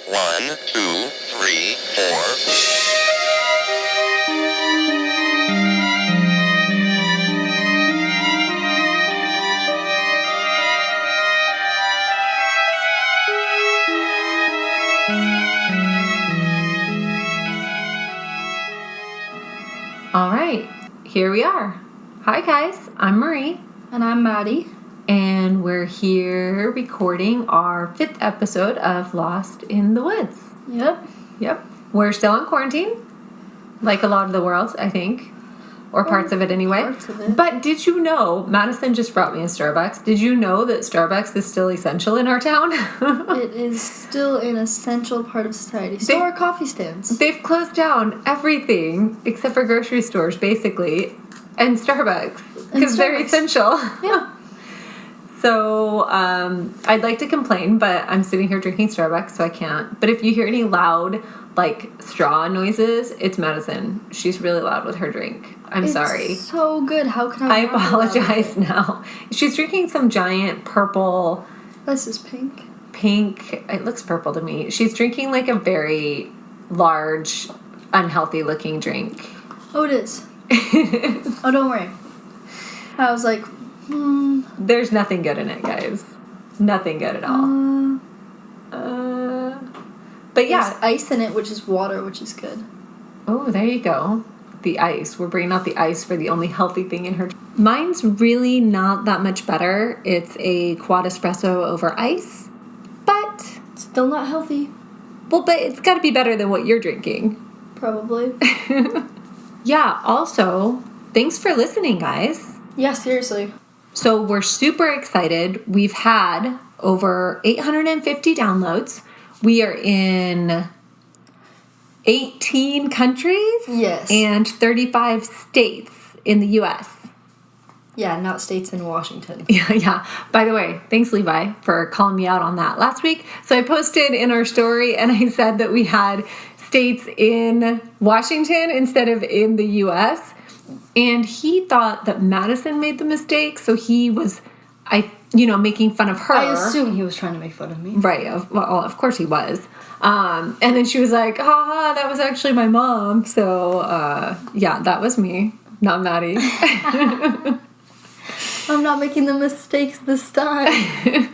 1, 2, 3, 4. All right, here we are. Hi guys, I'm Marie. And I'm Maddie. And we're here recording our 5th episode of Lost in the Woods. Yep. We're still in quarantine, like a lot of the world, I think. Or parts of it anyway. Parts of it. But did you know, Madison just brought me a Starbucks. Did you know that Starbucks is still essential in our town? It is still an essential part of society. So are coffee stands. They've closed down everything except for grocery stores, basically, and Starbucks. Because they're essential. Yeah. So, I'd like to complain, but I'm sitting here drinking Starbucks, so I can't. But if you hear any loud, like, straw noises, it's Madison. She's really loud with her drink. I'm sorry. It's so good. How can I apologize now. She's drinking some giant purple... This is pink. Pink. It looks purple to me. She's drinking, like, a very large, unhealthy-looking drink. Oh, it is. Oh, don't worry. I was like, There's nothing good in it, guys. Nothing good at all. But yeah. There's ice in it, which is water, which is good. Oh, there you go. The ice. We're bringing out the ice for the only healthy thing in her. Mine's really not that much better. It's a quad espresso over ice. But... Still not healthy. Well, but it's got to be better than what you're drinking. Probably. Yeah, also, thanks for listening, guys. Yeah, seriously. So we're super excited. We've had over 850 downloads. We are in 18 countries. Yes. And 35 states in the U.S. Yeah, not states in Washington. Yeah. By the way, thanks, Levi, for calling me out on that last week. So I posted in our story, and I said that we had states in Washington instead of in the U.S., and he thought that Madison made the mistake, so he was, making fun of her. I assume he was trying to make fun of me. Right. Well, of course he was. And then she was like, haha, that was actually my mom. So, yeah, that was me, not Maddie. I'm not making the mistakes this time.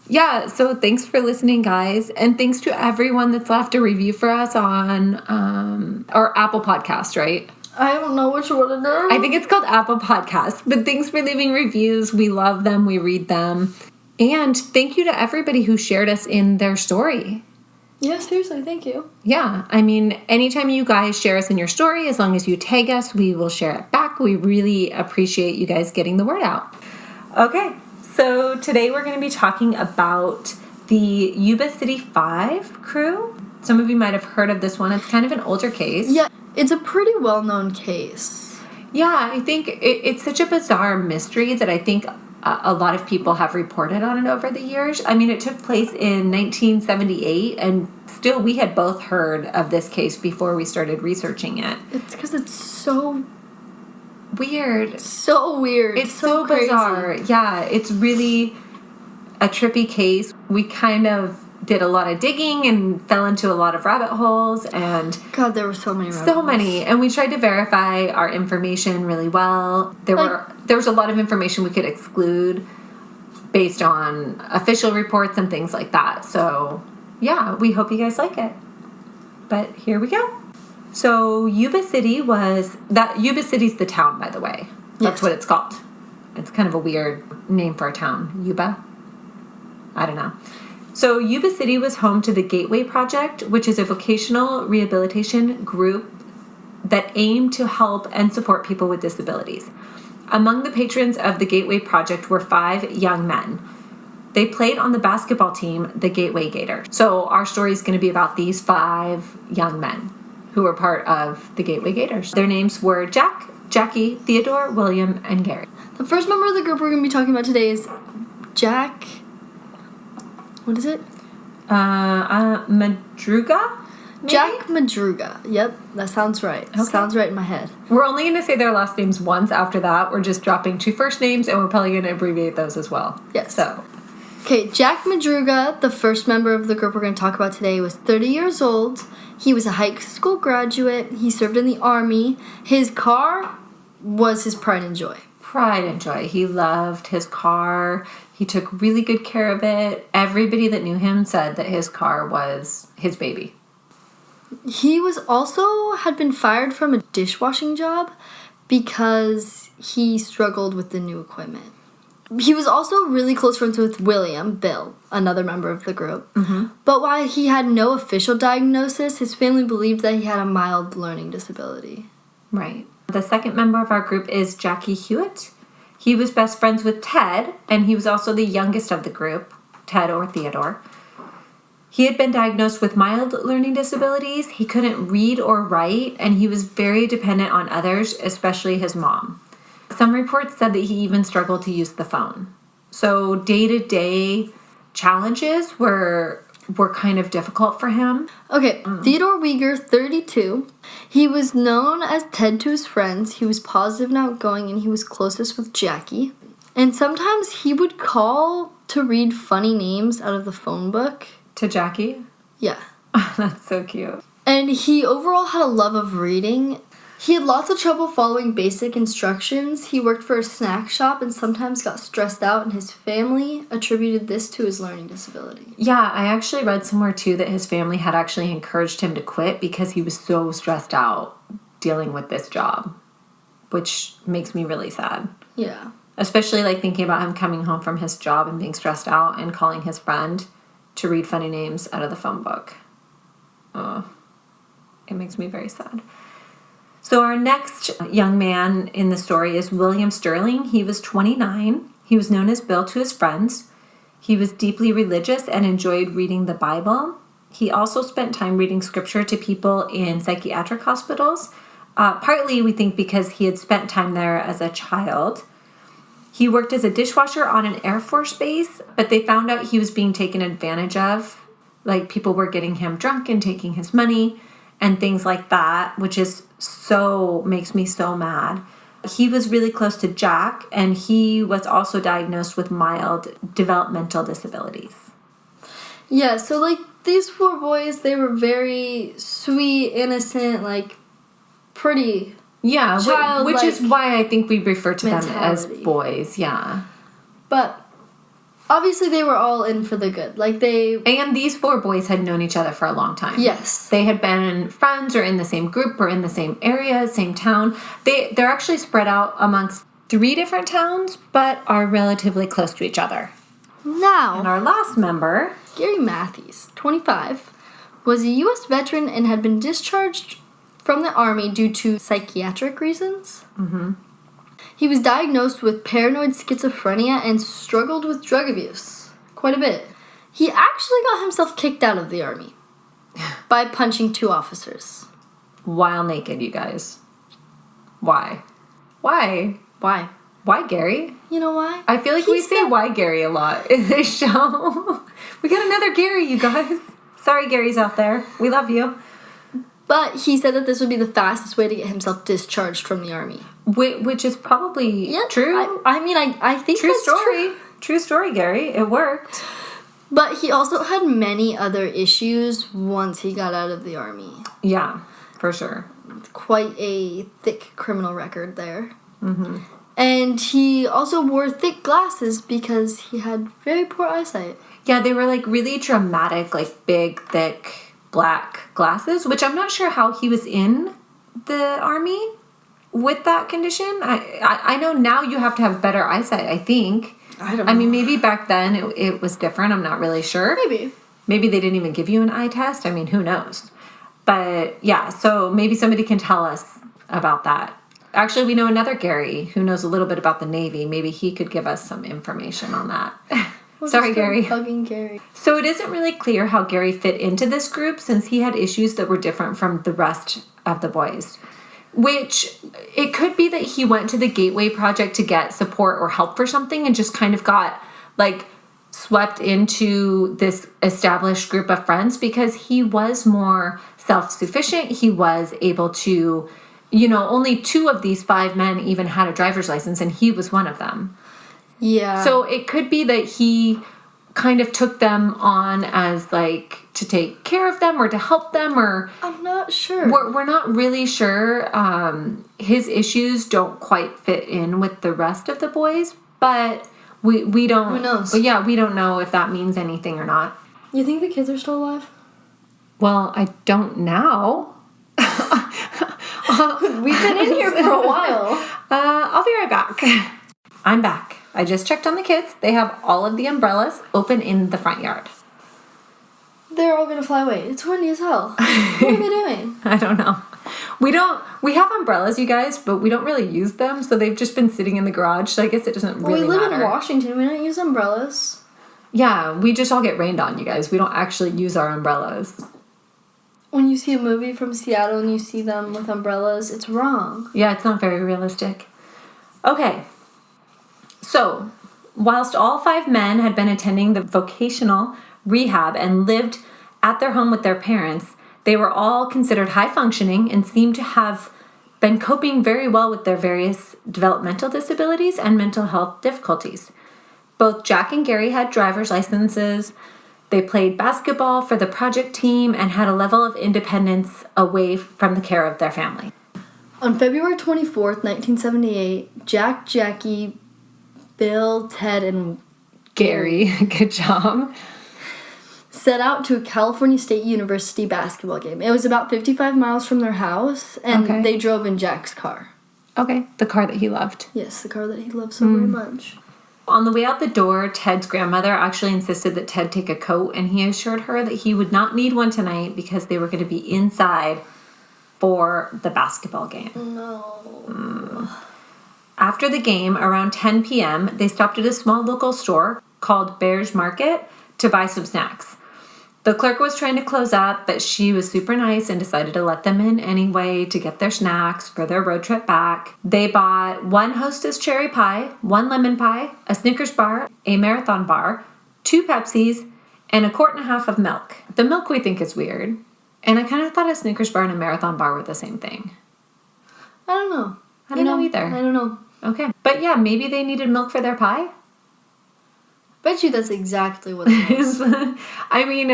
Yeah, so thanks for listening, guys. And thanks to everyone that's left a review for us on our Apple Podcast, right? I don't know which one it is. I think it's called Apple Podcast. But thanks for leaving reviews. We love them. We read them. And thank you to everybody who shared us in their story. Yeah, seriously, thank you. Yeah, I mean, anytime you guys share us in your story, as long as you tag us, we will share it back. We really appreciate you guys getting the word out. Okay, so today we're going to be talking about the Yuba City 5 crew. Some of you might have heard of this one. It's kind of an older case. Yeah, it's a pretty well-known case. Yeah, I think it's such a bizarre mystery that I think a lot of people have reported on it over the years. I mean, it took place in 1978, and still we had both heard of this case before we started researching it. It's because it's so weird. So weird. It's so bizarre. Yeah, it's really a trippy case. We kind of did a lot of digging and fell into a lot of rabbit holes, and God, there were so many rabbit holes. And we tried to verify our information really well. There was a lot of information we could exclude based on official reports and things like that. So yeah, we hope you guys like it. But here we go. So Yuba City's the town, by the way. That's what it's called. It's kind of a weird name for a town. Yuba? I don't know. So Yuba City was home to the Gateway Project, which is a vocational rehabilitation group that aimed to help and support people with disabilities. Among the patrons of the Gateway Project were 5 young men. They played on the basketball team, the Gateway Gators. So our story is going to be about these 5 young men who were part of the Gateway Gators. Their names were Jack, Jackie, Theodore, William, and Gary. The first member of the group we're going to be talking about today is Jack... What is it? Madruga? Maybe? Jack Madruga. Yep, that sounds right. Okay. Sounds right in my head. We're only going to say their last names once. After that, we're just dropping 2 first names, and we're probably going to abbreviate those as well. Yes. So, Okay, Jack Madruga, the first member of the group we're going to talk about today, was 30 years old. He was a high school graduate. He served in the Army. His car was his pride and joy. Pride and joy. He loved his car. He took really good care of it. Everybody that knew him said that his car was his baby. He was also had been fired from a dishwashing job because he struggled with the new equipment. He was also really close friends with Bill, another member of the group. Mm-hmm. But while he had no official diagnosis, his family believed that he had a mild learning disability. Right. The second member of our group is Jackie Hewitt. He was best friends with Ted, and he was also the youngest of the group, Ted or Theodore. He had been diagnosed with mild learning disabilities. He couldn't read or write, and he was very dependent on others, especially his mom. Some reports said that he even struggled to use the phone. So day-to-day challenges were kind of difficult for him. Okay, Theodore Weger, 32. He was known as Ted to his friends. He was positive and outgoing, and he was closest with Jackie. And sometimes he would call to read funny names out of the phone book. To Jackie? Yeah. That's so cute. And he overall had a love of reading. He had lots of trouble following basic instructions. He worked for a snack shop and sometimes got stressed out, and his family attributed this to his learning disability. Yeah, I actually read somewhere too that his family had actually encouraged him to quit because he was so stressed out dealing with this job, which makes me really sad. Yeah. Especially like thinking about him coming home from his job and being stressed out and calling his friend to read funny names out of the phone book. It makes me very sad. So our next young man in the story is William Sterling. He was 29. He was known as Bill to his friends. He was deeply religious and enjoyed reading the Bible. He also spent time reading scripture to people in psychiatric hospitals, partly, we think, because he had spent time there as a child. He worked as a dishwasher on an Air Force base, but they found out he was being taken advantage of. Like, people were getting him drunk and taking his money and things like that, which makes me so mad. He was really close to Jack, and he was also diagnosed with mild developmental disabilities. Yeah, so, like, these four boys, they were very sweet, innocent, like, pretty... Yeah, which is why I think we refer to them as mentality. boys, yeah. But obviously they were all in for the good. Like And these four boys had known each other for a long time. Yes. They had been friends or in the same group or in the same area, same town. They're actually spread out amongst 3 different towns, but are relatively close to each other. Now, And our last member... Gary Matthews, 25, was a U.S. veteran and had been discharged from the Army due to psychiatric reasons. Mm-hmm. He was diagnosed with paranoid schizophrenia and struggled with drug abuse quite a bit. He actually got himself kicked out of the Army by punching 2 officers. While naked, you guys. Why? Why? Why? Why, Gary? You know why? I feel like we say why, Gary, a lot in this show. We got another Gary, you guys. Sorry, Gary's out there. We love you. But he said that this would be the fastest way to get himself discharged from the Army. Which is probably true. I think True that's story. true. True story, Gary. It worked. But he also had many other issues once he got out of the Army. Yeah, for sure. Quite a thick criminal record there. Mm-hmm. And he also wore thick glasses because he had very poor eyesight. Yeah, they were like really dramatic, like big, thick, black glasses, which I'm not sure how he was in the Army with that condition. I know now you have to have better eyesight, I think. I don't know. I mean, maybe back then it was different. I'm not really sure. Maybe they didn't even give you an eye test. I mean, who knows? But yeah, so maybe somebody can tell us about that. Actually, we know another Gary who knows a little bit about the Navy. Maybe he could give us some information on that. Sorry, Gary. Bugging Gary. So it isn't really clear how Gary fit into this group since he had issues that were different from the rest of the boys. Which, it could be that he went to the Gateway Project to get support or help for something and just kind of got, like, swept into this established group of friends because he was more self-sufficient. He was able to, only 2 of these 5 men even had a driver's license, and he was one of them. Yeah. So it could be that he kind of took them on as, like, to take care of them or to help them, or... I'm not sure. We're not really sure. His issues don't quite fit in with the rest of the boys, but we don't... Who knows? Yeah, we don't know if that means anything or not. You think the kids are still alive? Well, I don't now. We've been in here for a while. I'll be right back. I'm back. I just checked on the kids. They have all of the umbrellas open in the front yard. They're all gonna fly away. It's windy as hell. What are they doing? I don't know. We have umbrellas, you guys, but we don't really use them, so they've just been sitting in the garage, so I guess it doesn't really matter. We live in Washington. We don't use umbrellas. Yeah, we just all get rained on, you guys. We don't actually use our umbrellas. When you see a movie from Seattle and you see them with umbrellas, it's wrong. Yeah, it's not very realistic. Okay. So, whilst all 5 men had been attending the vocational rehab and lived at their home with their parents, they were all considered high functioning and seemed to have been coping very well with their various developmental disabilities and mental health difficulties. Both Jack and Gary had driver's licenses. They played basketball for the project team and had a level of independence away from the care of their family. On February 24th, 1978, Jack, Jackie, Bill, Ted, and Gary, good job, set out to a California State University basketball game. It was about 55 miles from their house, and they drove in Jack's car. Okay, the car that he loved. Yes, the car that he loved so very much. On the way out the door, Ted's grandmother actually insisted that Ted take a coat, and he assured her that he would not need one tonight because they were going to be inside for the basketball game. No. After the game, around 10 p.m., they stopped at a small local store called Bear's Market to buy some snacks. The clerk was trying to close up, but she was super nice and decided to let them in anyway to get their snacks for their road trip back. They bought 1 Hostess cherry pie, 1 lemon pie, a Snickers bar, a Marathon bar, 2 Pepsis, and a quart and a half of milk. The milk we think is weird, and I kind of thought a Snickers bar and a Marathon bar were the same thing. I don't know. I don't know either. I don't know. Okay. But yeah, maybe they needed milk for their pie? Bet you that's exactly what it is. I mean,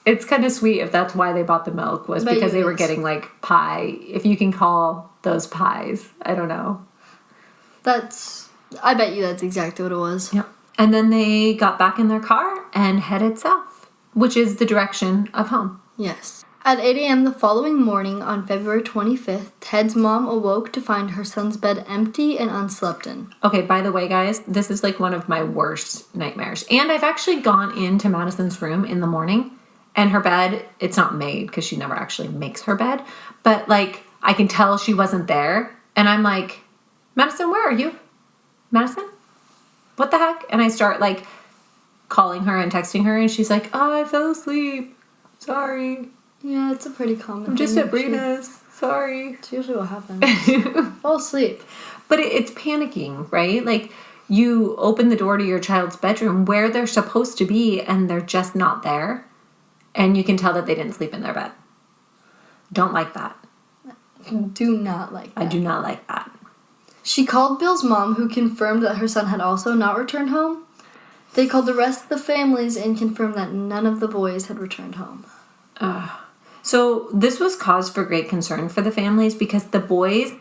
it's kind of sweet if that's why they bought the milk, was because they were getting, like, pie. If you can call those pies. I don't know. I bet you that's exactly what it was. Yep. And then they got back in their car and headed south, which is the direction of home. Yes. At 8 a.m. the following morning, on February 25th, Ted's mom awoke to find her son's bed empty and unslept in. Okay, by the way, guys, this is like one of my worst nightmares. And I've actually gone into Madison's room in the morning, and her bed, it's not made because she never actually makes her bed, but like I can tell she wasn't there. And I'm like, Madison, where are you? Madison? What the heck? And I start like calling her and texting her, and she's like, oh, I fell asleep. Sorry. Yeah, it's a pretty common I'm just thing, at Brina's. Sorry. It's usually what happens. Fall asleep. But it's panicking, right? Like, you open the door to your child's bedroom where they're supposed to be, and they're just not there. And you can tell that they didn't sleep in their bed. Don't like that. Do not like that. I do not like that. She called Bill's mom, who confirmed that her son had also not returned home. They called the rest of the families and confirmed that none of the boys had returned home. So this was cause for great concern for the families because the boys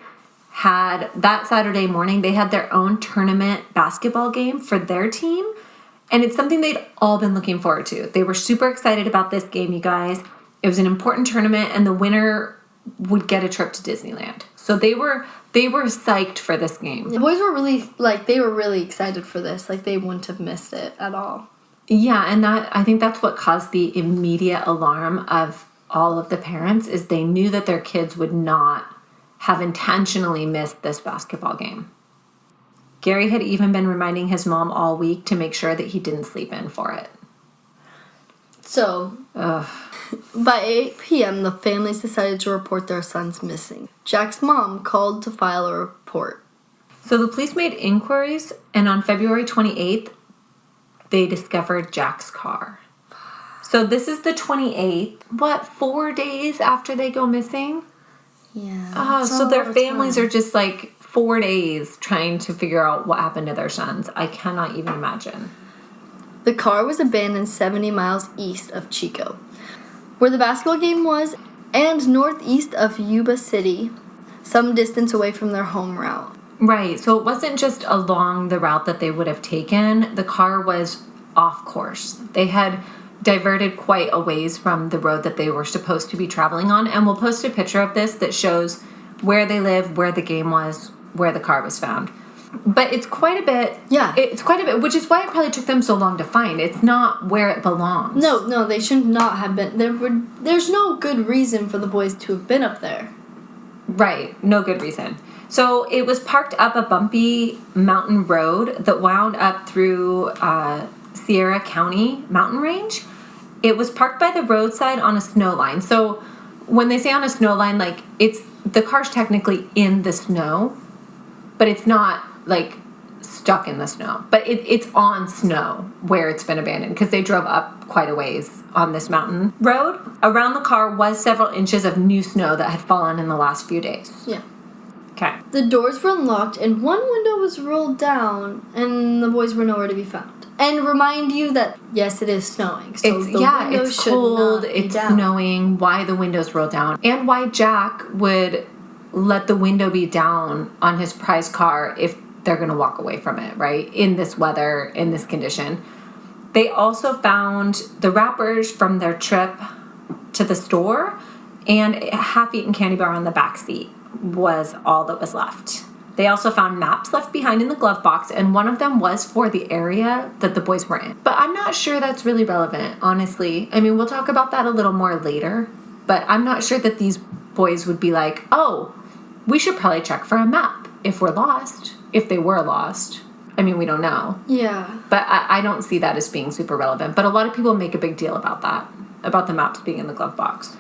had, that Saturday morning, they had their own tournament basketball game for their team. And it's something they'd all been looking forward to. They were super excited about this game, you guys. It was an important tournament, and the winner would get a trip to Disneyland. So they were psyched for this game. The boys were really excited for this. Like, they wouldn't have missed it at all. Yeah, and I think that's what caused the immediate alarm of all of the parents, is they knew that their kids would not have intentionally missed this basketball game. Gary had even been reminding his mom all week to make sure that he didn't sleep in for it. So, by 8 p.m., the families decided to report their sons missing. Jack's mom called to file a report. So the police made inquiries, and on February 28th, they discovered Jack's car. So this is the 28th. 4 days after they go missing? Yeah. So their families are just like 4 days trying to figure out what happened to their sons. I cannot even imagine. The car was abandoned 70 miles east of Chico, where the basketball game was, and northeast of Yuba City, some distance away from their home route. Right, so it wasn't just along the route that they would have taken. The car was off course. They had diverted quite a ways from the road that they were supposed to be traveling on, and we'll post a picture of this that shows where they live, where the game was, where the car was found. But it's quite a bit. Yeah. It's quite a bit, which is why it probably took them so long to find. It's not where it belongs. No, they should not have been. There's no good reason for the boys to have been up there. Right, no good reason. So it was parked up a bumpy mountain road that wound up through Sierra County mountain range. It was parked by the roadside on a snow line. So when they say on a snow line, like, it's the car's technically in the snow, but it's not like stuck in the snow. But it's on snow where it's been abandoned because they drove up quite a ways on this mountain road. Around the car was several inches of new snow that had fallen in the last few days. Yeah. Okay. The doors were unlocked and one window was rolled down and the boys were nowhere to be found. And remind you that, yes, it is snowing. So It's cold, it's snowing, why the windows roll down, and why Jack would let the window be down on his prize car if they're going to walk away from it, right? In this weather, in this condition. They also found the wrappers from their trip to the store, and a half-eaten candy bar on the back seat was all that was left. They also found maps left behind in the glove box, and one of them was for the area that the boys were in. But I'm not sure that's really relevant, honestly. I mean, we'll talk about that a little more later, but I'm not sure that these boys would be like, oh, we should probably check for a map if we're lost, if they were lost. I mean, we don't know. Yeah. But I don't see that as being super relevant. But a lot of people make a big deal about that, about the maps being in the glove box.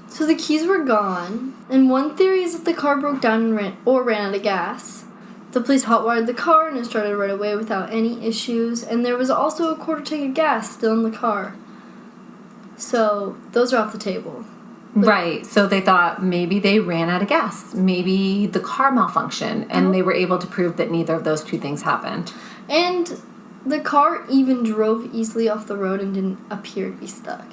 So the keys were gone, and one theory is that the car broke down and ran out of gas. The police hotwired the car and it started right away without any issues, and there was also a quarter tank of gas still in the car. So those are off the table. Right, so they thought maybe they ran out of gas. Maybe the car malfunctioned, and they were able to prove that neither of those two things happened. And the car even drove easily off the road and didn't appear to be stuck.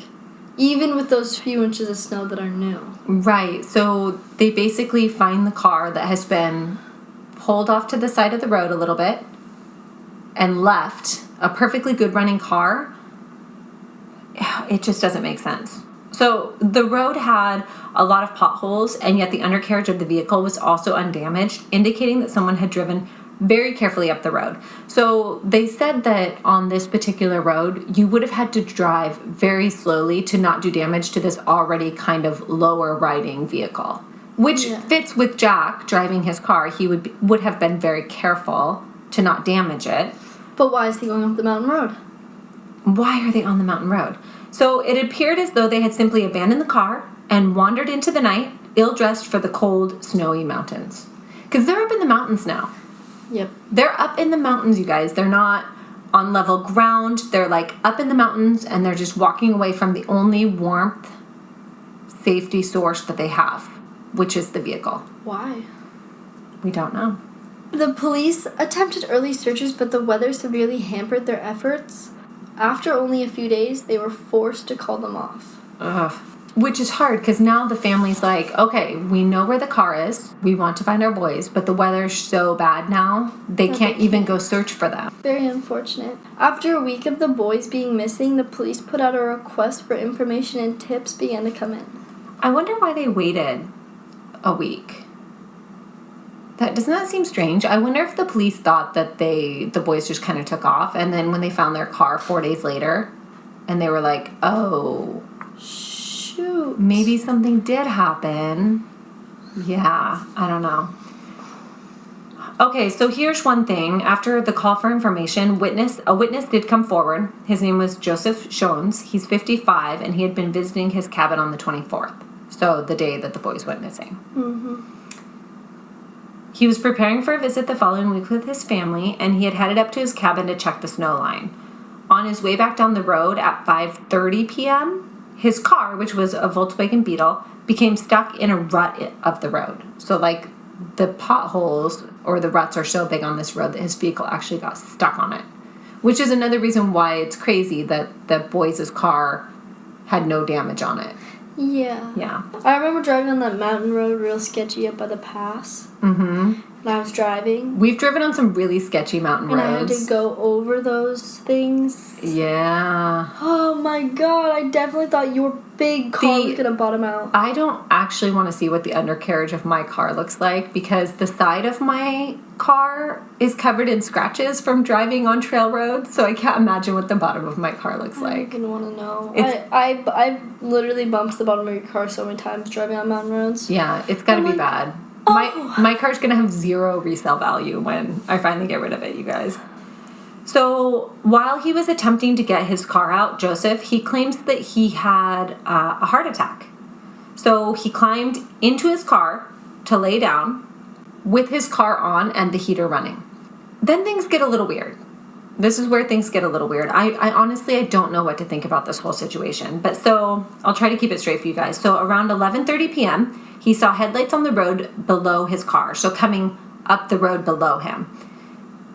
Even with those few inches of snow that are new. Right, so they basically find the car that has been pulled off to the side of the road a little bit and left, a perfectly good running car. It just doesn't make sense. So the road had a lot of potholes, and yet the undercarriage of the vehicle was also undamaged, indicating that someone had driven very carefully up the road. So they said that on this particular road, you would have had to drive very slowly to not do damage to this already kind of lower riding vehicle, which fits with Jack driving his car. He would have been very careful to not damage it. But why is he going up the mountain road? Why are they on the mountain road? So it appeared as though they had simply abandoned the car and wandered into the night, ill-dressed for the cold, snowy mountains. Because they're up in the mountains now. Yep. They're up in the mountains, you guys. They're not on level ground. They're like up in the mountains, and they're just walking away from the only warmth, safety source that they have, which is the vehicle. Why? We don't know. The police attempted early searches, but the weather severely hampered their efforts. After only a few days, they were forced to call them off. Ugh. Which is hard, because now the family's like, okay, we know where the car is. We want to find our boys, but the weather's so bad now, they can't even go search for them. Very unfortunate. After a week of the boys being missing, the police put out a request for information and tips began to come in. I wonder why they waited a week. Doesn't that seem strange? I wonder if the police thought that the boys just kind of took off, and then when they found their car 4 days later, and they were like, oh, shoot, maybe something did happen. Yeah, I don't know. Okay, so here's one thing. After the call for information, a witness did come forward. His name was Joseph Shones. He's 55, and he had been visiting his cabin on the 24th, so the day that the boys went missing. Mm-hmm. He was preparing for a visit the following week with his family, and he had headed up to his cabin to check the snow line. On his way back down the road at 5:30 p.m., his car, which was a Volkswagen Beetle, became stuck in a rut of the road. So, like, the potholes or the ruts are so big on this road that his vehicle actually got stuck on it, Which is another reason why it's crazy that the boys' car had no damage on it. Yeah. Yeah. I remember driving on that mountain road real sketchy up by the pass. Mm-hmm. And I was driving. We've driven on some really sketchy mountain roads. And I had to go over those things. Yeah. Oh my god, I definitely thought your big car was going to bottom out. I don't actually want to see what the undercarriage of my car looks like because the side of my car is covered in scratches from driving on trail roads, so I can't imagine what the bottom of my car looks like. I don't want to know. I literally bumped the bottom of your car so many times driving on mountain roads. Yeah, it's got to be bad. My car's going to have zero resale value when I finally get rid of it, you guys. So while he was attempting to get his car out, Joseph, he claims that he had a heart attack. So he climbed into his car to lay down with his car on and the heater running. Then things get a little weird. This is where things get a little weird. I honestly, I don't know what to think about this whole situation. But so I'll try to keep it straight for you guys. So around 11:30 p.m., he saw headlights on the road below his car. So coming up the road below him.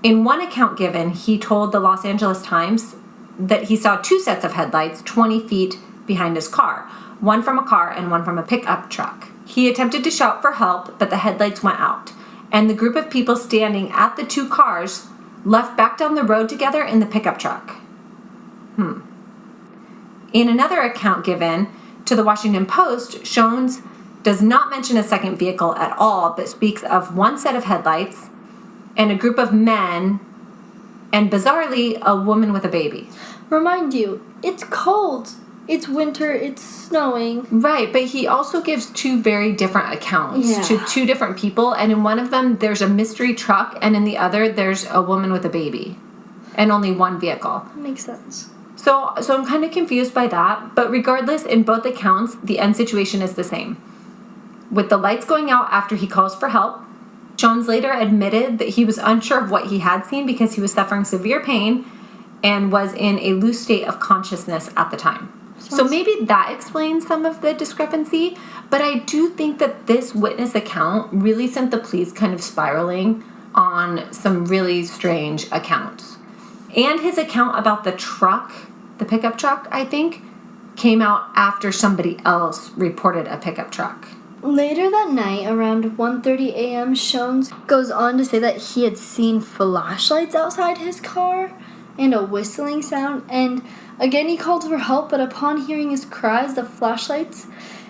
In one account given, he told the Los Angeles Times that he saw two sets of headlights 20 feet behind his car, one from a car and one from a pickup truck. He attempted to shout for help, but the headlights went out, and the group of people standing at the two cars left back down the road together in the pickup truck. In another account given to the Washington Post, Shones does not mention a second vehicle at all, but speaks of one set of headlights and a group of men, and bizarrely, a woman with a baby. Remind you, it's cold. It's winter. It's snowing. Right, but he also gives two very different accounts to two different people, and in one of them, there's a mystery truck, and in the other, there's a woman with a baby, and only one vehicle. That makes sense. So I'm kind of confused by that, but regardless, in both accounts, the end situation is the same. With the lights going out after he calls for help, Jones later admitted that he was unsure of what he had seen because he was suffering severe pain and was in a loose state of consciousness at the time. So maybe that explains some of the discrepancy, but I do think that this witness account really sent the police kind of spiraling on some really strange accounts. And his account about the truck, the pickup truck, I think, came out after somebody else reported a pickup truck. Later that night, around 1:30 a.m., Shones goes on to say that he had seen flashlights outside his car and a whistling sound, and again he called for help, but upon hearing his cries, the flashlights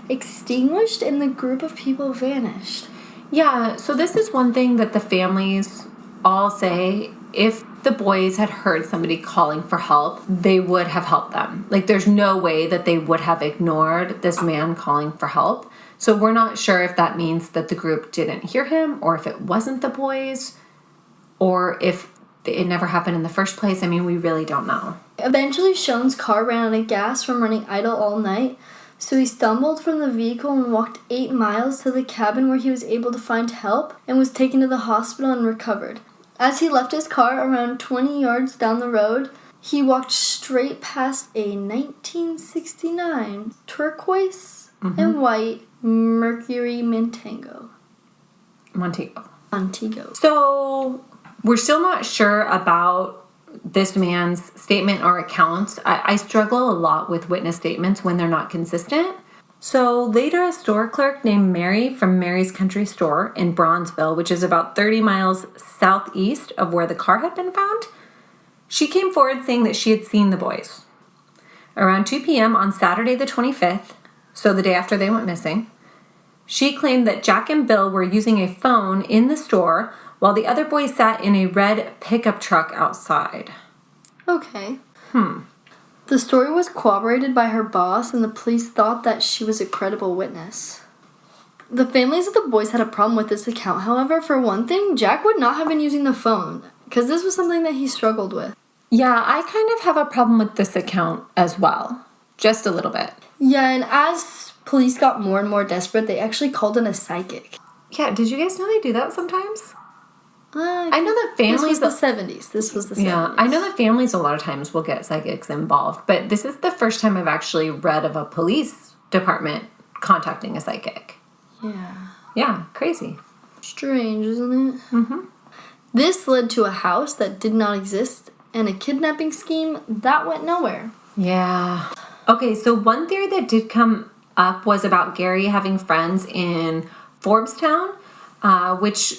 extinguished and the group of people vanished. Yeah, so this is one thing that the families all say. If the boys had heard somebody calling for help, they would have helped them. Like, there's no way that they would have ignored this man calling for help. So we're not sure if that means that the group didn't hear him, or if it wasn't the boys, or if it never happened in the first place. I mean, we really don't know. Eventually, Shones' car ran out of gas from running idle all night, so he stumbled from the vehicle and walked 8 miles to the cabin where he was able to find help and was taken to the hospital and recovered. As he left his car around 20 yards down the road, he walked straight past a 1969 turquoise and white Mercury Montego. So we're still not sure about this man's statement or accounts. I struggle a lot with witness statements when they're not consistent. So later, a store clerk named Mary from Mary's Country Store in Bronzeville, which is about 30 miles southeast of where the car had been found, she came forward saying that she had seen the boys. Around 2 p.m. on Saturday the 25th, so the day after they went missing, she claimed that Jack and Bill were using a phone in the store while the other boys sat in a red pickup truck outside. Okay. The story was corroborated by her boss, and the police thought that she was a credible witness. The families of the boys had a problem with this account. However, for one thing, Jack would not have been using the phone, because this was something that he struggled with. Yeah, I kind of have a problem with this account as well. Just a little bit. Yeah, and as police got more and more desperate, they actually called in a psychic. Yeah, did you guys know they do that sometimes? I know that families... This was the 70s. Yeah, I know that families a lot of times will get psychics involved, but this is the first time I've actually read of a police department contacting a psychic. Yeah. Yeah, crazy. Strange, isn't it? This led to a house that did not exist and a kidnapping scheme that went nowhere. Yeah. Okay, so one theory that did come up was about Gary having friends in Forbestown, which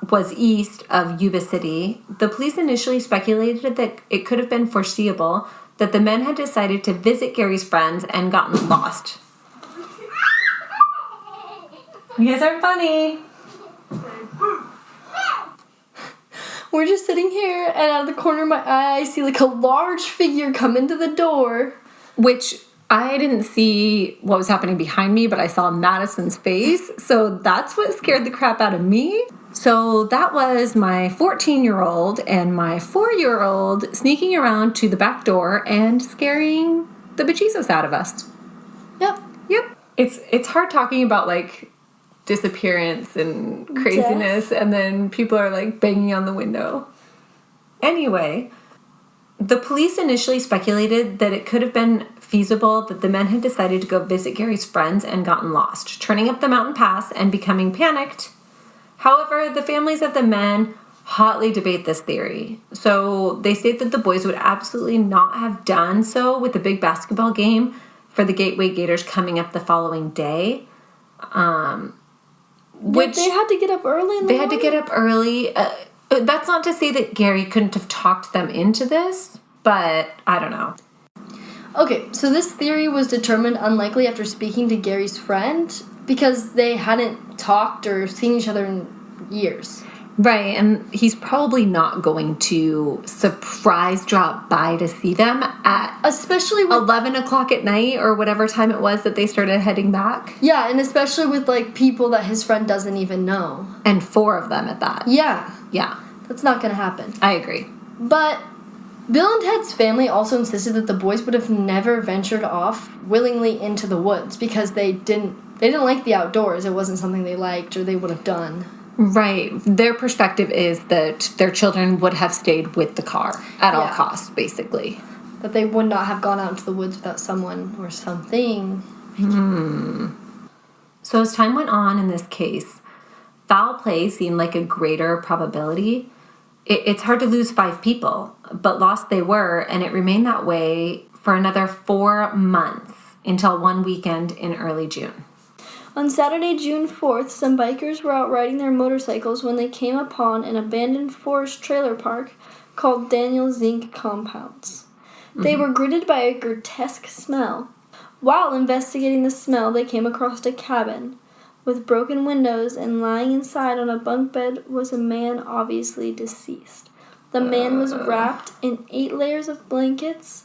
was east of Yuba City. The police initially speculated that it could have been foreseeable that the men had decided to visit Gary's friends and gotten lost. You guys are funny. We're just sitting here, and out of the corner of my eye, I see like a large figure come into the door. Which I didn't see what was happening behind me, but I saw Madison's face. So that's what scared the crap out of me. So that was my 14-year-old and my 4-year-old sneaking around to the back door and scaring the bejesus out of us. Yep. Yep. It's hard talking about like disappearance and craziness, and then people are like banging on the window. Anyway, the police initially speculated that it could have been feasible that the men had decided to go visit Gary's friends and gotten lost, turning up the mountain pass and becoming panicked. However, the families of the men hotly debate this theory. So they state that the boys would absolutely not have done so with the big basketball game for the Gateway Gators coming up the following day. Which they had to get up early in the morning? They had to get up early. That's not to say that Gary couldn't have talked them into this, but I don't know. Okay, so this theory was determined unlikely after speaking to Gary's friend because they hadn't talked or seen each other in years. Right, and he's probably not going to surprise drop by to see them at especially with 11 o'clock at night or whatever time it was that they started heading back. Yeah, and especially with like people that his friend doesn't even know. And 4 of them at that. Yeah. Yeah. That's not going to happen. I agree. But Bill and Ted's family also insisted that the boys would have never ventured off willingly into the woods because they didn't like the outdoors. It wasn't something they liked or they would have done. Right. Their perspective is that their children would have stayed with the car at all costs, basically. That they would not have gone out into the woods without someone or something. So as time went on in this case, foul play seemed like a greater probability. It's hard to lose 5 people, but lost they were, and it remained that way for another 4 months until one weekend in early June. On Saturday, June 4th, some bikers were out riding their motorcycles when they came upon an abandoned forest trailer park called Daniel Zinc Compounds. They were greeted by a grotesque smell. While investigating the smell, they came across a cabin with broken windows, and lying inside on a bunk bed was a man obviously deceased. The man was wrapped in 8 layers of blankets.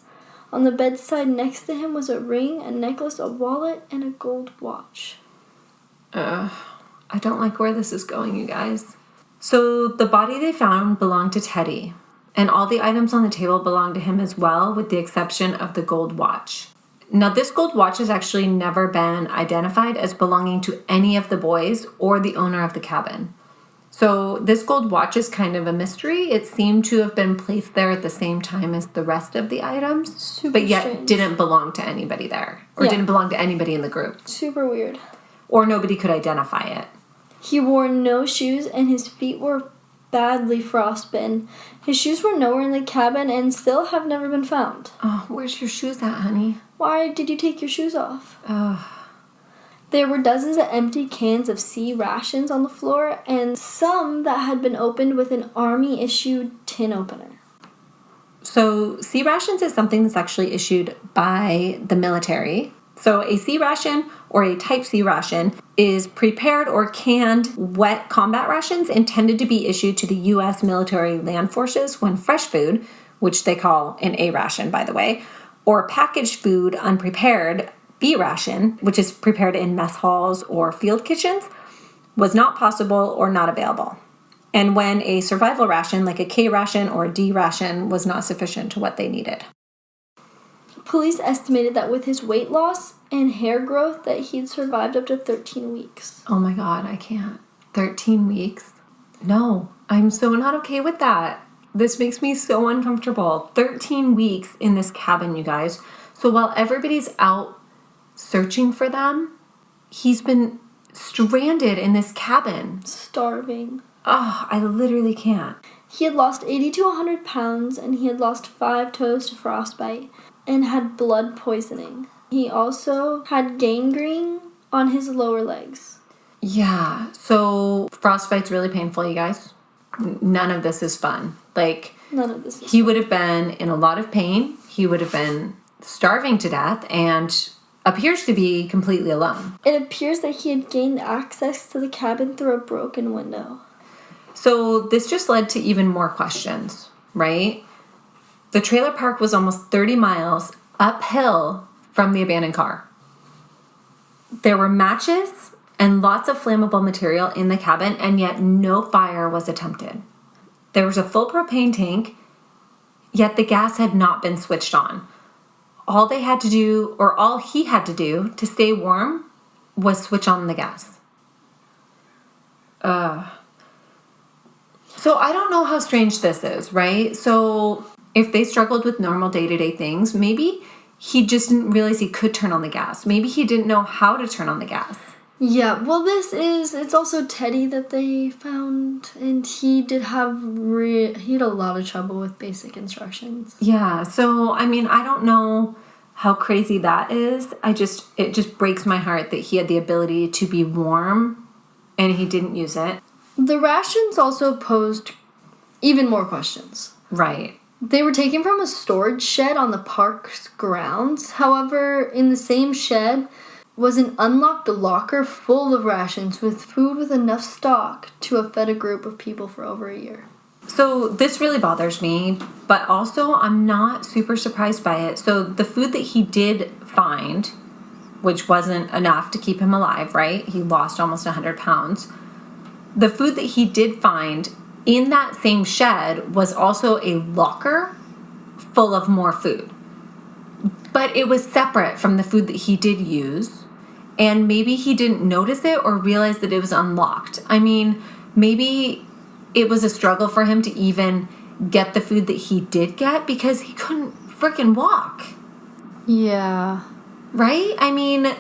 On the bedside next to him was a ring, a necklace, a wallet, and a gold watch. I don't like where this is going, you guys. So the body they found belonged to Teddy, and all the items on the table belonged to him as well, with the exception of the gold watch. Now, this gold watch has actually never been identified as belonging to any of the boys or the owner of the cabin. So this gold watch is kind of a mystery. It seemed to have been placed there at the same time as the rest of the items, but yet strange. Didn't belong to anybody there, or didn't belong to anybody in the group. Super weird. Or nobody could identify it. He wore no shoes, and his feet were badly frostbitten. His shoes were nowhere in the cabin and still have never been found. Oh, where's your shoes at, honey? Why did you take your shoes off? Oh. There were dozens of empty cans of C rations on the floor, and some that had been opened with an Army-issued tin opener. So C rations is something that's actually issued by the military. So a C ration or a type C ration is prepared or canned wet combat rations intended to be issued to the U.S. military land forces when fresh food, which they call an A ration, by the way, or packaged food unprepared, B ration, which is prepared in mess halls or field kitchens, was not possible or not available. And when a survival ration, like a K ration or a D ration, was not sufficient to what they needed. Police estimated that with his weight loss and hair growth that he'd survived up to 13 weeks. Oh my God, I can't. 13 weeks? No, I'm so not okay with that. This makes me so uncomfortable. 13 weeks in this cabin, you guys. So while everybody's out searching for them, he's been stranded in this cabin. Starving. Oh, I literally can't. He had lost 80 to 100 pounds, and he had lost 5 toes to frostbite and had blood poisoning. He also had gangrene on his lower legs. Yeah, so frostbite's really painful, you guys. None of this is fun. None of this is he would have been in a lot of pain. He would have been starving to death and appears to be completely alone. It appears that he had gained access to the cabin through a broken window. So this just led to even more questions, right? The trailer park was almost 30 miles uphill from the abandoned car. There were matches and lots of flammable material in the cabin, and yet no fire was attempted. There was a full propane tank, yet the gas had not been switched on. All he had to do to stay warm was switch on the gas. So I don't know how strange this is, right? So if they struggled with normal day-to-day things, maybe he just didn't realize he could turn on the gas. Maybe he didn't know how to turn on the gas. Yeah, well, it's also Teddy that they found, and he did have, he had a lot of trouble with basic instructions. Yeah, so, I mean, I don't know how crazy that is. It just breaks my heart that he had the ability to be warm, and he didn't use it. The rations also posed even more questions. Right. They were taken from a storage shed on the park's grounds. However, in the same shed was an unlocked locker full of rations with food with enough stock to have fed a group of people for over a year. So this really bothers me, but also I'm not super surprised by it. So the food that he did find, which wasn't enough to keep him alive, right? He lost almost 100 pounds. The food that he did find in that same shed was also a locker full of more food. But it was separate from the food that he did use. And maybe he didn't notice it or realize that it was unlocked. I mean, maybe it was a struggle for him to even get the food that he did get because he couldn't freaking walk. Yeah. Right? I mean,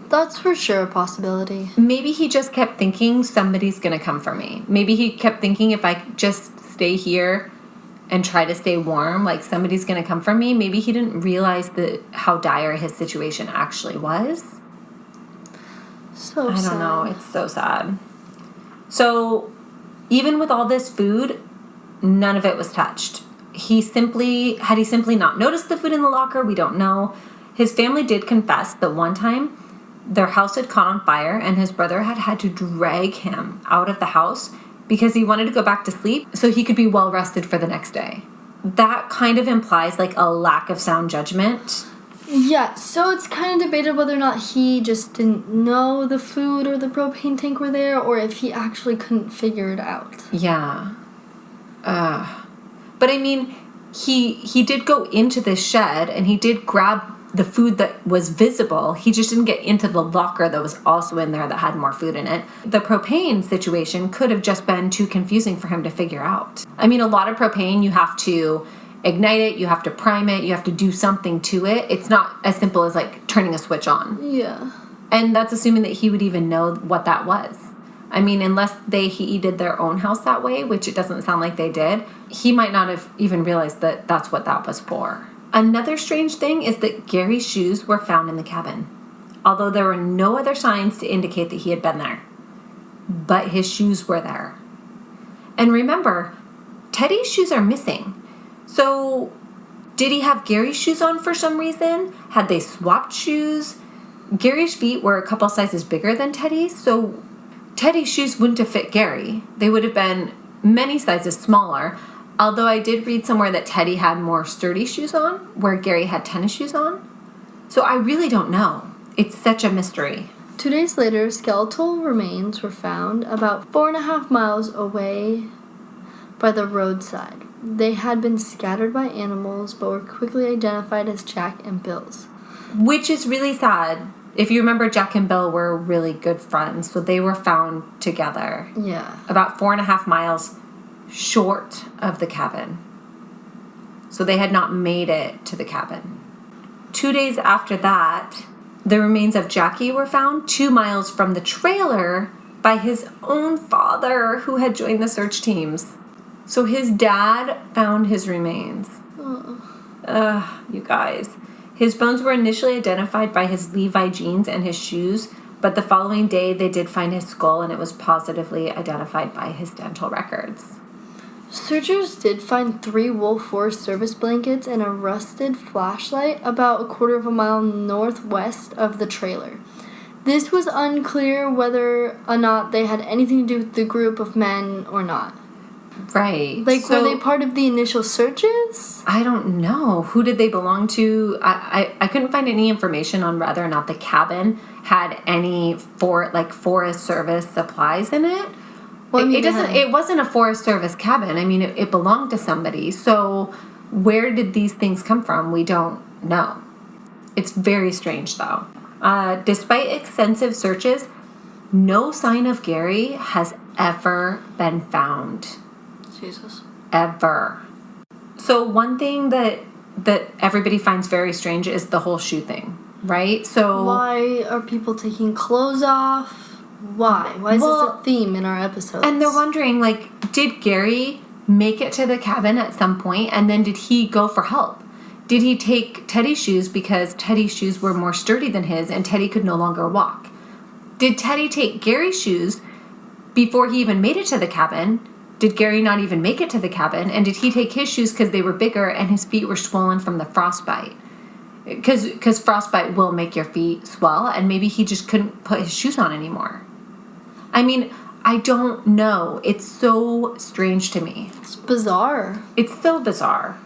that's for sure a possibility. Maybe he just kept thinking somebody's going to come for me. Maybe he kept thinking if I just stay here and try to stay warm, like somebody's going to come for me. Maybe he didn't realize how dire his situation actually was. So I don't know. It's so sad. So even with all this food, none of it was touched. Had he simply not noticed the food in the locker? We don't know. His family did confess that one time their house had caught on fire and his brother had to drag him out of the house because he wanted to go back to sleep so he could be well rested for the next day. That kind of implies like a lack of sound judgment. Yeah, so it's kind of debated whether or not he just didn't know the food or the propane tank were there or if he actually couldn't figure it out. Yeah. But I mean, he did go into this shed and he did grab the food that was visible. He just didn't get into the locker that was also in there that had more food in it. The propane situation could have just been too confusing for him to figure out. I mean, a lot of propane, you have to ignite it, you have to prime it, you have to do something to it. It's not as simple as like turning a switch on. Yeah. And that's assuming that he would even know what that was. I mean, unless he heated their own house that way, which it doesn't sound like they did, he might not have even realized that that's what that was for. Another strange thing is that Gary's shoes were found in the cabin, although there were no other signs to indicate that he had been there. But his shoes were there. And remember, Teddy's shoes are missing. So, did he have Gary's shoes on for some reason? Had they swapped shoes? Gary's feet were a couple sizes bigger than Teddy's, so Teddy's shoes wouldn't have fit Gary. They would have been many sizes smaller. Although I did read somewhere that Teddy had more sturdy shoes on, where Gary had tennis shoes on. So I really don't know. It's such a mystery. 2 days later, skeletal remains were found about 4.5 miles away by the roadside. They had been scattered by animals, but were quickly identified as Jack and Bill's. Which is really sad. If you remember, Jack and Bill were really good friends, so they were found together. Yeah. About 4.5 miles short of the cabin. So they had not made it to the cabin. 2 days after that, the remains of Jackie were found 2 miles from the trailer by his own father who had joined the search teams. So his dad found his remains. You guys. His bones were initially identified by his Levi jeans and his shoes, but the following day they did find his skull and it was positively identified by his dental records. Searchers did find 3 Wolf Forest Service blankets and a rusted flashlight about a quarter of a mile northwest of the trailer. This was unclear whether or not they had anything to do with the group of men or not. Right. Like, were they part of the initial searches? I don't know. Who did they belong to? I couldn't find any information on whether or not the cabin had any Forest Service supplies in it. Well, it wasn't a Forest Service cabin. I mean, it belonged to somebody. So where did these things come from? We don't know. It's very strange, though. Despite extensive searches, no sign of Gary has ever been found. Jesus. Ever. So one thing that everybody finds very strange is the whole shoe thing, right? So why are people taking clothes off? Why? Why is this a theme in our episodes? And they're wondering, did Gary make it to the cabin at some point, and then did he go for help? Did he take Teddy's shoes because Teddy's shoes were more sturdy than his and Teddy could no longer walk? Did Teddy take Gary's shoes before he even made it to the cabin? Did Gary not even make it to the cabin? And did he take his shoes because they were bigger and his feet were swollen from the frostbite? Because frostbite will make your feet swell, and maybe he just couldn't put his shoes on anymore. I mean, I don't know. It's so strange to me. It's bizarre. It's so bizarre.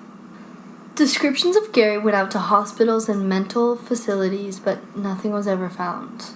Descriptions of Gary went out to hospitals and mental facilities, but nothing was ever found.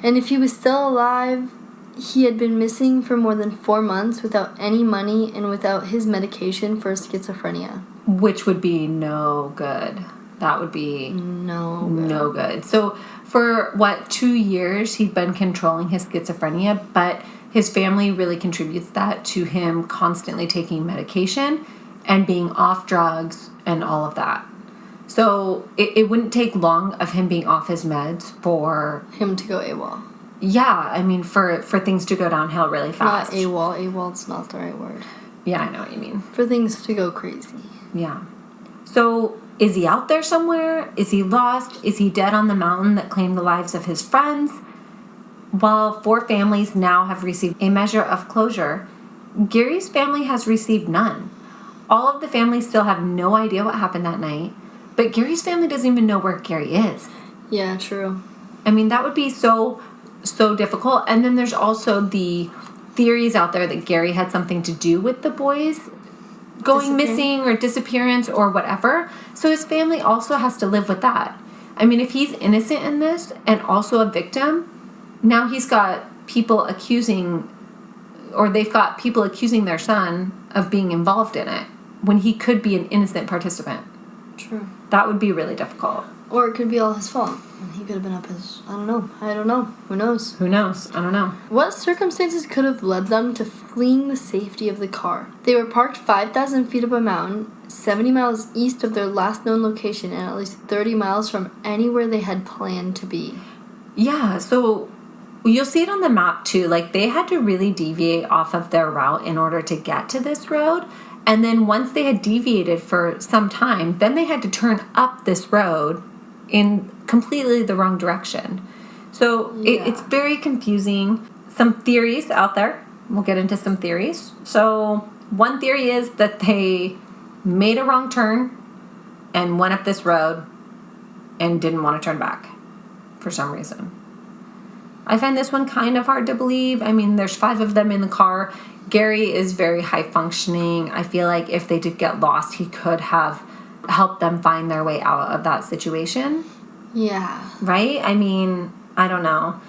And if he was still alive, he had been missing for more than 4 months without any money and without his medication for schizophrenia. Which would be no good. That would be no good. So for 2 years he'd been controlling his schizophrenia, but his family really contributes that to him constantly taking medication and being off drugs and all of that. So it wouldn't take long of him being off his meds for him to go AWOL. Yeah, I mean for things to go downhill really fast. Not AWOL. AWOL's not the right word. Yeah, I know what you mean. For things to go crazy. Yeah. So is he out there somewhere? Is he lost? Is he dead on the mountain that claimed the lives of his friends? While 4 families now have received a measure of closure, Gary's family has received none. All of the families still have no idea what happened that night, but Gary's family doesn't even know where Gary is. Yeah, true. I mean, that would be so difficult. And then there's also the theories out there that Gary had something to do with the boys going missing or disappearance or whatever. So his family also has to live with that. I mean, if he's innocent in this and also a victim, now he's got people accusing their son of being involved in it when he could be an innocent participant. True. That would be really difficult. Or it could be all his fault. He could have been up his... I don't know. Who knows? I don't know. What circumstances could have led them to fleeing the safety of the car? They were parked 5,000 feet up a mountain, 70 miles east of their last known location, and at least 30 miles from anywhere they had planned to be. Yeah, so you'll see it on the map too. They had to really deviate off of their route in order to get to this road. And then once they had deviated for some time, then they had to turn up this road in completely the wrong direction. So it's very confusing. Some theories out there. We'll get into some theories. So one theory is that they made a wrong turn and went up this road and didn't want to turn back for some reason. I find this one kind of hard to believe. I mean, there's 5 of them in the car. Gary is very high functioning. I feel like if they did get lost, he could have helped them find their way out of that situation. Yeah. Right? I mean, I don't know.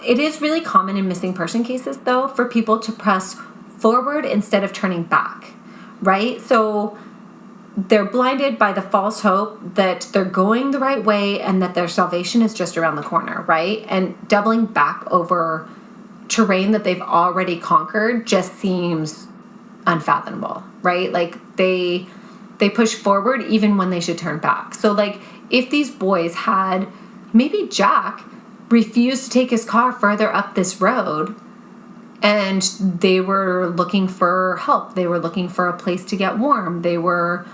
It is really common in missing person cases, though, for people to press forward instead of turning back. Right? So they're blinded by the false hope that they're going the right way and that their salvation is just around the corner, right? And doubling back over terrain that they've already conquered just seems unfathomable, right? They push forward even when they should turn back. So if these boys had, maybe Jack refused to take his car further up this road And they were looking for help. They were looking for a place to get warm. They were,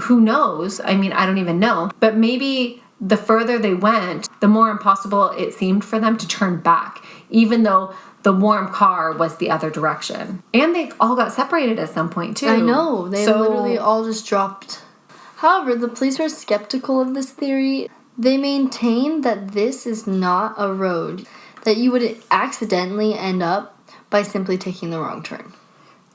who knows? I mean, I don't even know. But maybe the further they went, the more impossible it seemed for them to turn back, even though the warm car was the other direction. And they all got separated at some point, too. I know. They literally all just dropped. However, the police were skeptical of this theory. They maintained that this is not a road that you would accidentally end up by simply taking the wrong turn.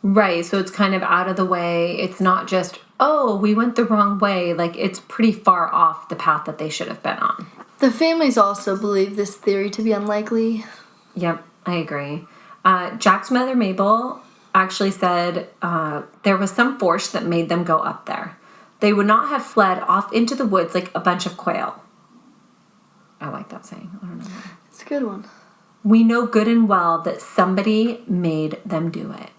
Right, so it's kind of out of the way. It's not just, oh, we went the wrong way. Like, it's pretty far off the path that they should have been on. The families also believe this theory to be unlikely. Yep, I agree. Jack's mother, Mabel, actually said there was some force that made them go up there. They would not have fled off into the woods like a bunch of quail. I like that saying. I don't know why. It's a good one. We know good and well that somebody made them do it.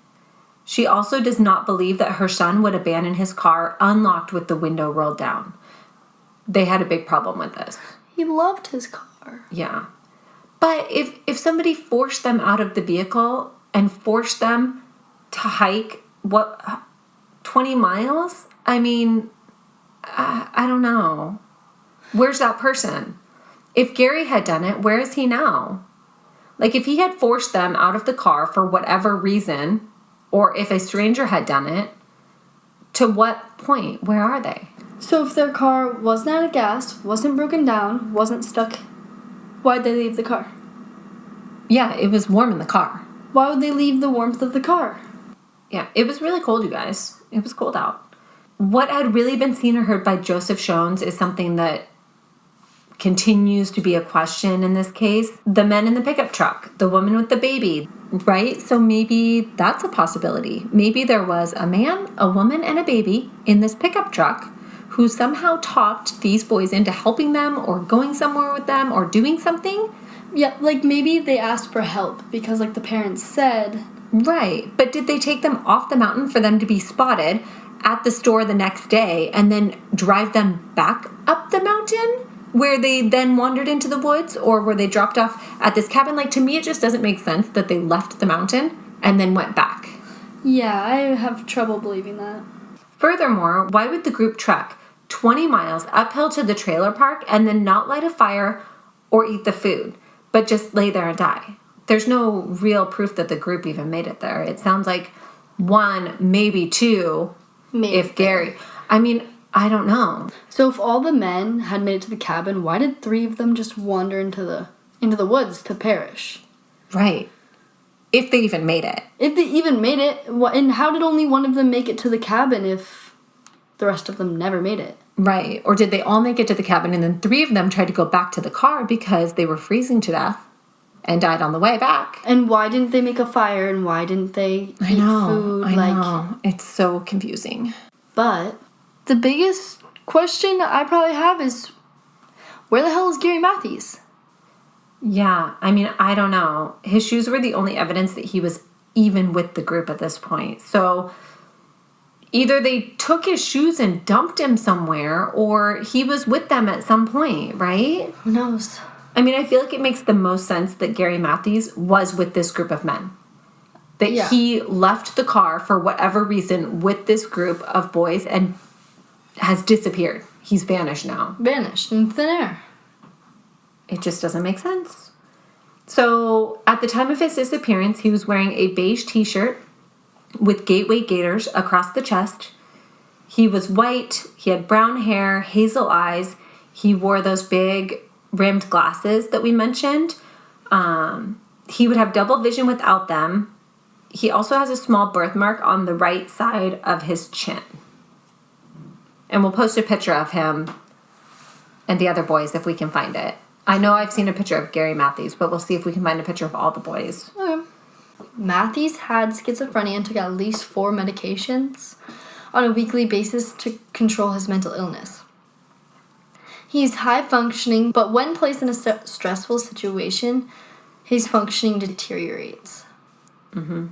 She also does not believe that her son would abandon his car unlocked with the window rolled down. They had a big problem with this. He loved his car. Yeah. But if somebody forced them out of the vehicle and forced them to hike, 20 miles? I mean, I don't know. Where's that person? If Gary had done it, where is he now? Like, if he had forced them out of the car for whatever reason, or if a stranger had done it, to what point? Where are they? So if their car wasn't out of gas, wasn't broken down, wasn't stuck, why'd they leave the car? Yeah, it was warm in the car. Why would they leave the warmth of the car? Yeah, it was really cold, you guys. It was cold out. What had really been seen or heard by Joseph Shones is something that continues to be a question in this case. The men in the pickup truck, the woman with the baby, right? So maybe that's a possibility. Maybe there was a man, a woman, and a baby in this pickup truck who somehow talked these boys into helping them or going somewhere with them or doing something. Yeah, like maybe they asked for help because like the parents said. Right, but did they take them off the mountain for them to be spotted at the store the next day and then drive them back up the mountain where they then wandered into the woods, or were they dropped off at this cabin? Like, to me, it just doesn't make sense that they left the mountain and then went back. Yeah, I have trouble believing that. Furthermore, why would the group trek 20 miles uphill to the trailer park and then not light a fire or eat the food, but just lay there and die? There's no real proof that the group even made it there. It sounds like one, maybe two, if Gary. I mean, I don't know. So if all the men had made it to the cabin, why did 3 of them just wander into the woods to perish? Right. If they even made it. If they even made it, and how did only one of them make it to the cabin if the rest of them never made it? Right. Or did they all make it to the cabin and then 3 of them tried to go back to the car because they were freezing to death and died on the way back? And why didn't they make a fire and why didn't they eat food? I know. It's so confusing. But the biggest question I probably have is, where the hell is Gary Matthews? Yeah, I mean, I don't know. His shoes were the only evidence that he was even with the group at this point. So either they took his shoes and dumped him somewhere, or he was with them at some point, right? Who knows? I mean, I feel like it makes the most sense that Gary Matthews was with this group of men. That he left the car for whatever reason with this group of boys and has disappeared. He's vanished now. Vanished in thin air. It just doesn't make sense. So, at the time of his disappearance, he was wearing a beige t-shirt with Gateway gaiters across the chest. He was white. He had brown hair, hazel eyes. He wore those big rimmed glasses that we mentioned. He would have double vision without them. He also has a small birthmark on the right side of his chin. And we'll post a picture of him and the other boys if we can find it. I know I've seen a picture of Gary Matthews, but we'll see if we can find a picture of all the boys. Okay. Matthews had schizophrenia and took at least 4 medications on a weekly basis to control his mental illness. He's high functioning, but when placed in a stressful situation, his functioning deteriorates. Mm-hmm.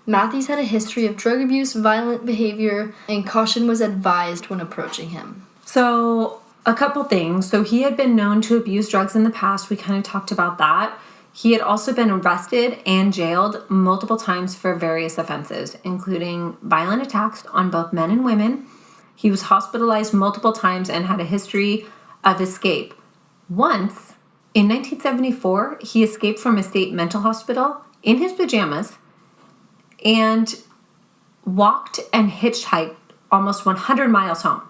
Matthews had a history of drug abuse, violent behavior, and caution was advised when approaching him. So, a couple things. So, he had been known to abuse drugs in the past. We kind of talked about that. He had also been arrested and jailed multiple times for various offenses, including violent attacks on both men and women. He was hospitalized multiple times and had a history of escape. Once, in 1974, he escaped from a state mental hospital in his pajamas and walked and hitchhiked almost 100 miles home.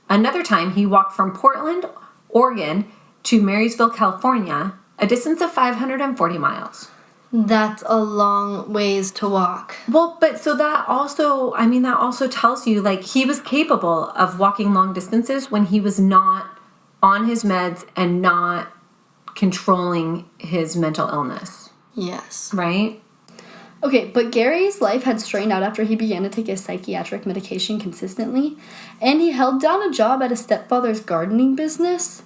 Another time, he walked from Portland, Oregon, to Marysville, California, a distance of 540 miles. That's a long ways to walk. Well, but so that also, that also tells you, like, he was capable of walking long distances when he was not on his meds and not controlling his mental illness. Yes. Right? Okay, but Gary's life had straightened out after he began to take his psychiatric medication consistently, and he held down a job at his stepfather's gardening business.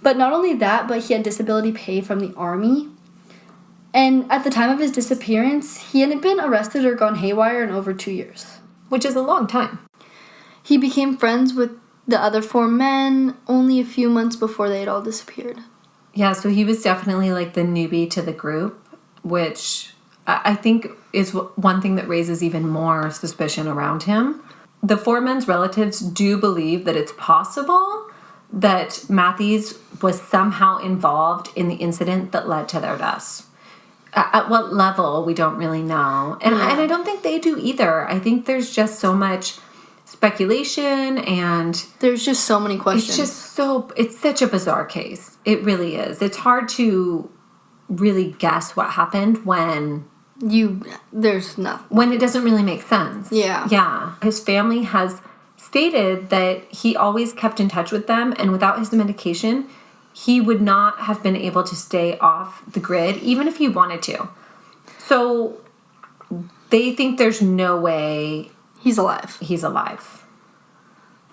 But not only that, but he had disability pay from the Army. And at the time of his disappearance, he hadn't been arrested or gone haywire in over 2 years. Which is a long time. He became friends with the other 4 men only a few months before they had all disappeared. Yeah, so he was definitely like the newbie to the group, which I think is one thing that raises even more suspicion around him. The 4 men's relatives do believe that it's possible that Matthews was somehow involved in the incident that led to their deaths. At what level, we don't really know. And I don't think they do either. I think there's just so much speculation and... There's just so many questions. It's such a bizarre case. It really is. It's hard to really guess what happened when there's nothing. When it doesn't really make sense. Yeah. Yeah. His family has stated that he always kept in touch with them, and without his medication, he would not have been able to stay off the grid, even if he wanted to. So they think there's no way he's alive.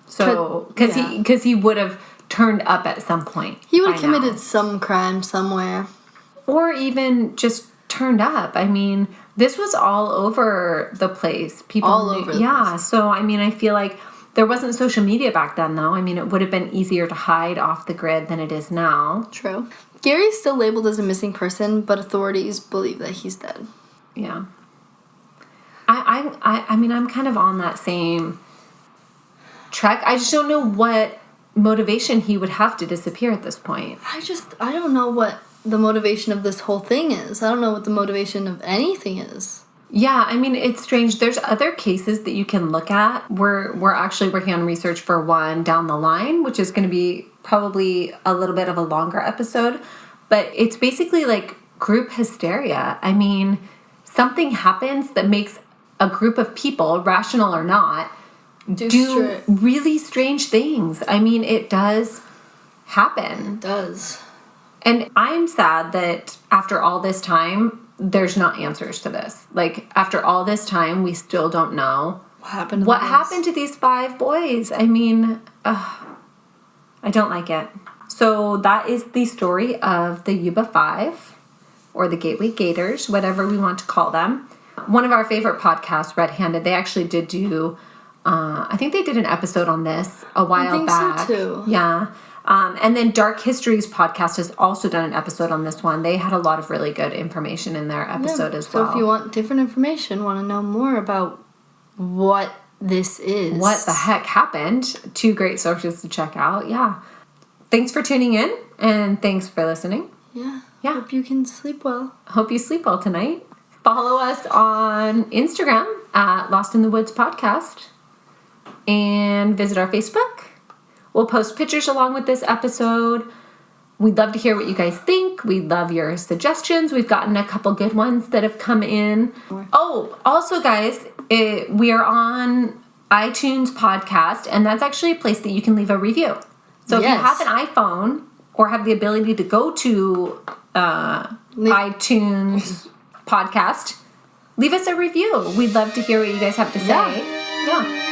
So, because he would have turned up at some point. He would have committed some crime somewhere. Or even just turned up. This was all over the place. People all over the place. So, I feel like there wasn't social media back then, though. It would have been easier to hide off the grid than it is now. True. Gary's still labeled as a missing person, but authorities believe that he's dead. Yeah. I'm kind of on that same track. I just don't know what motivation he would have to disappear at this point. I don't know what the motivation of this whole thing is. I don't know what the motivation of anything is. Yeah, it's strange. There's other cases that you can look at. We're actually working on research for one down the line, which is going to be probably a little bit of a longer episode. But it's basically like group hysteria. Something happens that makes a group of people, rational or not, do really strange things. It does happen. It does. And I'm sad that after all this time, there's not answers to this. Like, after all this time, we still don't know what happened to these 5 boys. I don't like it. So that is the story of the Yuba 5, or the Gateway Gators, whatever we want to call them. One of our favorite podcasts, Red Handed, they actually did do, I think they did an episode on this a while back. I think so, too. Yeah. And then Dark Histories podcast has also done an episode on this one. They had a lot of really good information in their episode as well. So if you want different information, want to know more about what this is. What the heck happened, 2 great sources to check out. Yeah. Thanks for tuning in, and thanks for listening. Yeah. Yeah. Hope you can sleep well. Hope you sleep well tonight. Follow us on Instagram at Lost in the Woods Podcast, and visit our Facebook. We'll post pictures along with this episode. We'd love to hear what you guys think. We'd love your suggestions. We've gotten a couple good ones that have come in. Oh, also, guys, we are on iTunes Podcast, and that's actually a place that you can leave a review. So if you have an iPhone or have the ability to go to iTunes Podcast, leave us a review. We'd love to hear what you guys have to say. Yeah.